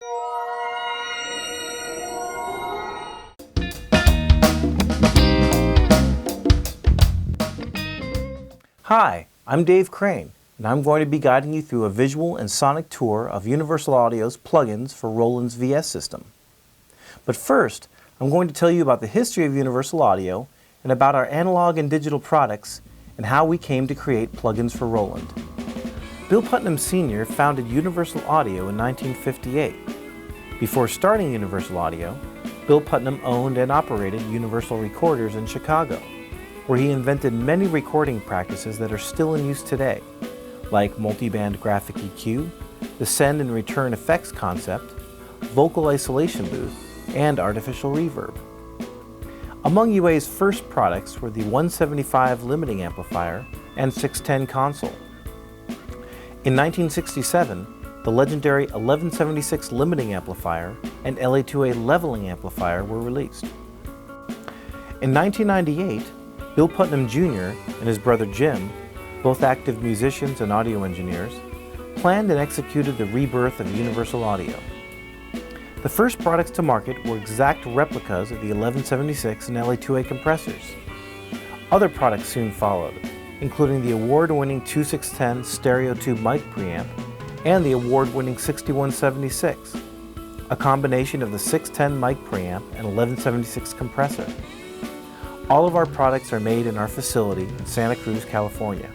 Hi, I'm Dave Crane, and I'm going to be guiding you through a visual and sonic tour of Universal Audio's plugins for Roland's VS system. But first, I'm going to tell you about the history of Universal Audio and about our analog and digital products and how we came to create plugins for Roland. Bill Putnam Sr. founded Universal Audio in 1958. Before starting Universal Audio, Bill Putnam owned and operated Universal Recorders in Chicago, where he invented many recording practices that are still in use today, like multiband graphic EQ, the send and return effects concept, vocal isolation booth, and artificial reverb. Among UA's first products were the 175 limiting amplifier and 610 console. In 1967, the legendary 1176 limiting amplifier and LA-2A leveling amplifier were released. In 1998, Bill Putnam Jr. and his brother Jim, both active musicians and audio engineers, planned and executed the rebirth of Universal Audio. The first products to market were exact replicas of the 1176 and LA-2A compressors. Other products soon followed, including the award-winning 2610 stereo tube mic preamp and the award-winning 6176, a combination of the 610 mic preamp and 1176 compressor. All of our products are made in our facility in Santa Cruz, California.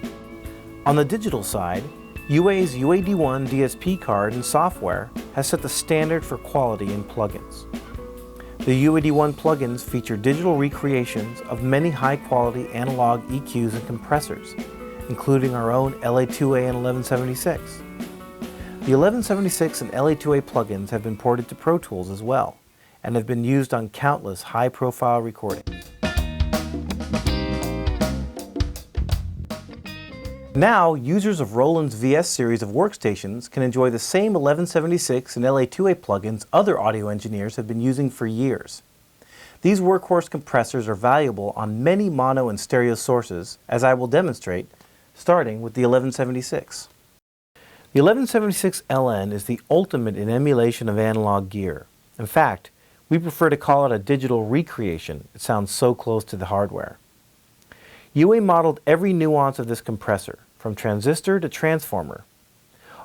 On the digital side, UA's UAD1 DSP card and software has set the standard for quality in plugins. The UAD1 plugins feature digital recreations of many high-quality analog EQs and compressors, including our own LA-2A and 1176. The 1176 and LA-2A plugins have been ported to Pro Tools as well, and have been used on countless high-profile recordings. Now, users of Roland's VS series of workstations can enjoy the same 1176 and LA-2A plugins other audio engineers have been using for years. These workhorse compressors are valuable on many mono and stereo sources, as I will demonstrate, starting with the 1176. The 1176 LN is the ultimate in emulation of analog gear. In fact, we prefer to call it a digital recreation. It sounds so close to the hardware. UA modeled every nuance of this compressor, from transistor to transformer.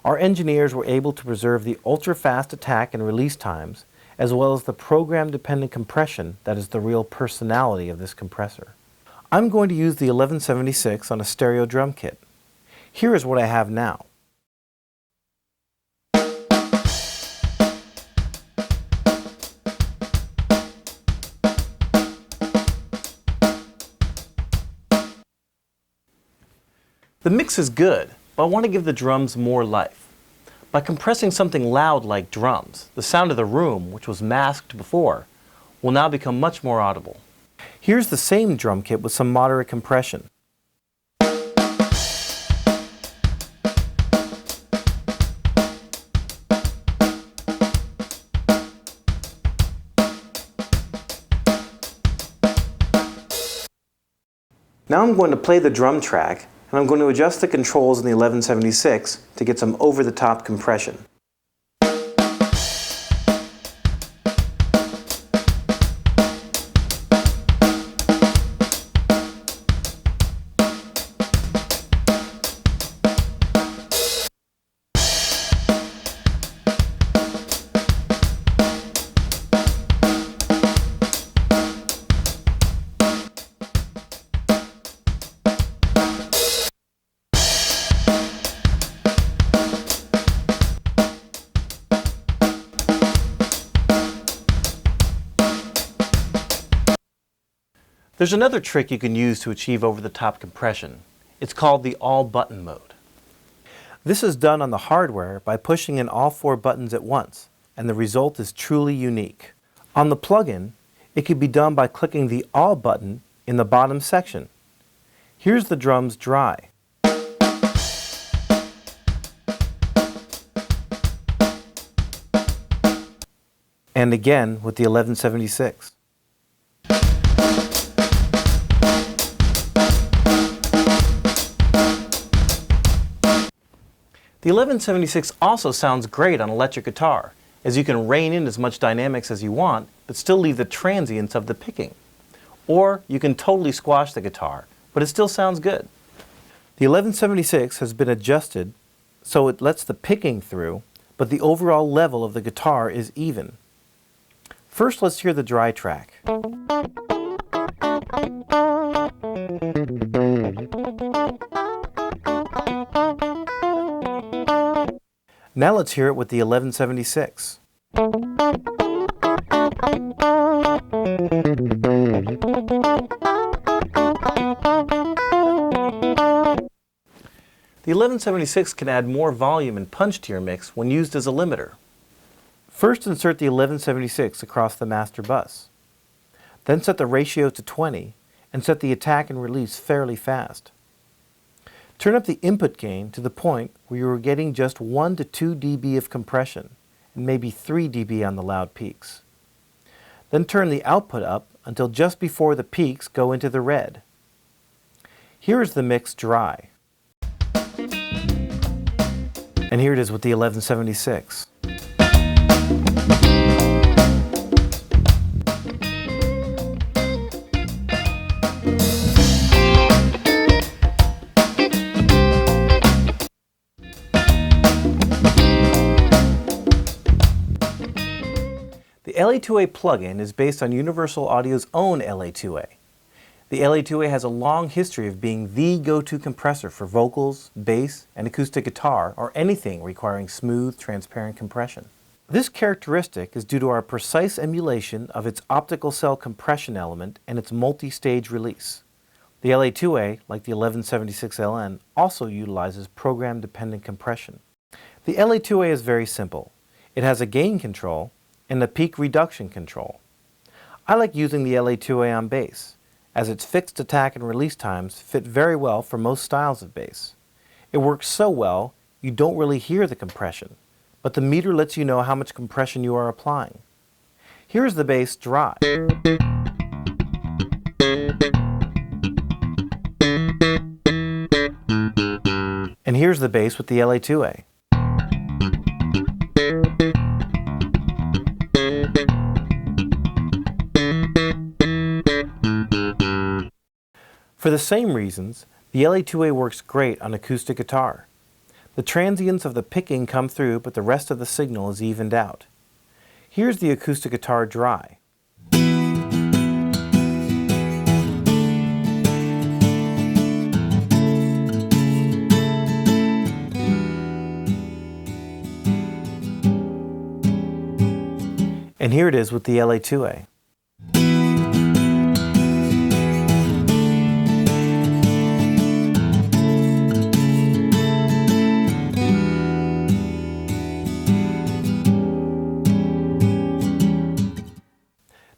Our engineers were able to preserve the ultra-fast attack and release times, as well as the program-dependent compression that is the real personality of this compressor. I'm going to use the 1176 on a stereo drum kit. Here is what I have now. The mix is good, but I want to give the drums more life. By compressing something loud like drums, the sound of the room, which was masked before, will now become much more audible. Here's the same drum kit with some moderate compression. Now I'm going to play the drum track, and I'm going to adjust the controls in the 1176 to get some over-the-top compression. There's another trick you can use to achieve over-the-top compression. It's called the all-button mode. This is done on the hardware by pushing in all 4 buttons at once, and the result is truly unique. On the plugin, it can be done by clicking the All button in the bottom section. Here's the drums dry. And again with the 1176. The 1176 also sounds great on electric guitar, as you can rein in as much dynamics as you want, but still leave the transients of the picking. Or you can totally squash the guitar, but it still sounds good. The 1176 has been adjusted so it lets the picking through, but the overall level of the guitar is even. First, let's hear the dry track. Now let's hear it with the 1176. The 1176 can add more volume and punch to your mix when used as a limiter. First, insert the 1176 across the master bus. Then set the ratio to 20 and set the attack and release fairly fast. Turn up the input gain to the point where you are getting just 1 to 2 dB of compression and maybe 3 dB on the loud peaks. Then turn the output up until just before the peaks go into the red. Here is the mix dry. And here it is with the 1176. The LA-2A plugin is based on Universal Audio's own LA-2A. The LA-2A has a long history of being the go-to compressor for vocals, bass, and acoustic guitar, or anything requiring smooth, transparent compression. This characteristic is due to our precise emulation of its optical cell compression element and its multi-stage release. The LA-2A, like the 1176LN, also utilizes program-dependent compression. The LA-2A is very simple. It has a gain control and a peak reduction control. I like using the LA-2A on bass, as its fixed attack and release times fit very well for most styles of bass. It works so well, you don't really hear the compression, but the meter lets you know how much compression you are applying. Here's the bass dry. And here's the bass with the LA-2A. For the same reasons, the LA-2A works great on acoustic guitar. The transients of the picking come through, but the rest of the signal is evened out. Here's the acoustic guitar dry. And here it is with the LA-2A.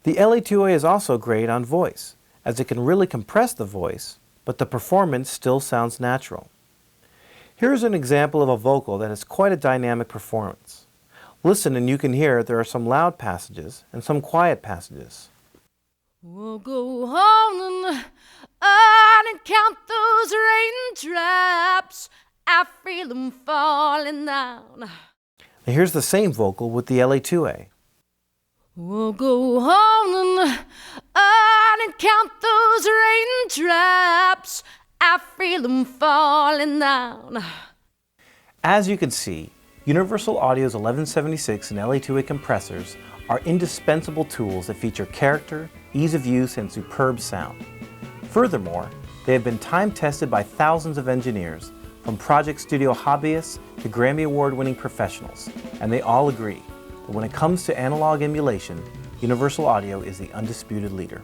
The LA-2A is also great on voice, as it can really compress the voice, but the performance still sounds natural. Here's an example of a vocal that has quite a dynamic performance. Listen and you can hear there are some loud passages and some quiet passages. We'll go on and count those raindrops. I feel them falling down. Now here's the same vocal with the LA-2A. We'll go on and count those raindrops. I feel them falling down. As you can see, Universal Audio's 1176 and LA-2A compressors are indispensable tools that feature character, ease of use, and superb sound. Furthermore, they have been time-tested by thousands of engineers, from project studio hobbyists to Grammy Award-winning professionals, and they all agree that when it comes to analog emulation, Universal Audio is the undisputed leader.